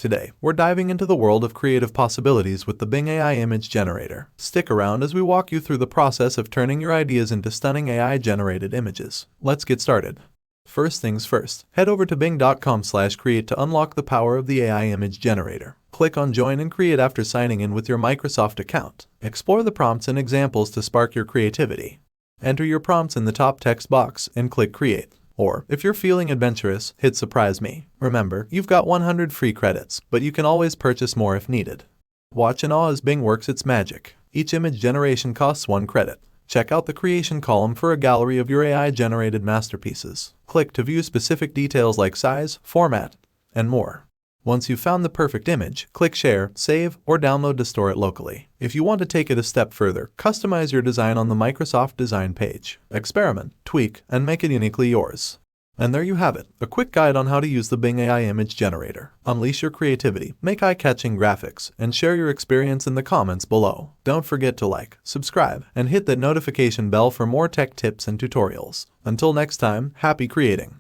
Today, we're diving into the world of creative possibilities with the Bing AI image generator. Stick around as we walk you through the process of turning your ideas into stunning AI-generated images. Let's get started. First things first, head over to bing.com/create to unlock the power of the AI image generator. Click on Join and Create after signing in with your Microsoft account. Explore the prompts and examples to spark your creativity. Enter your prompts in the top text box and click Create. Or, if you're feeling adventurous, hit Surprise Me. Remember, you've got 100 free credits, but you can always purchase more if needed. Watch in awe as Bing works its magic. Each image generation costs 1 credit. Check out the creation column for a gallery of your AI-generated masterpieces. Click to view specific details like size, format, and more. Once you've found the perfect image, click Share, Save, or download to store it locally. If you want to take it a step further, customize your design on the Microsoft Design page. Experiment, tweak, and make it uniquely yours. And there you have it, a quick guide on how to use the Bing AI image generator. Unleash your creativity, make eye-catching graphics, and share your experience in the comments below. Don't forget to like, subscribe, and hit that notification bell for more tech tips and tutorials. Until next time, happy creating!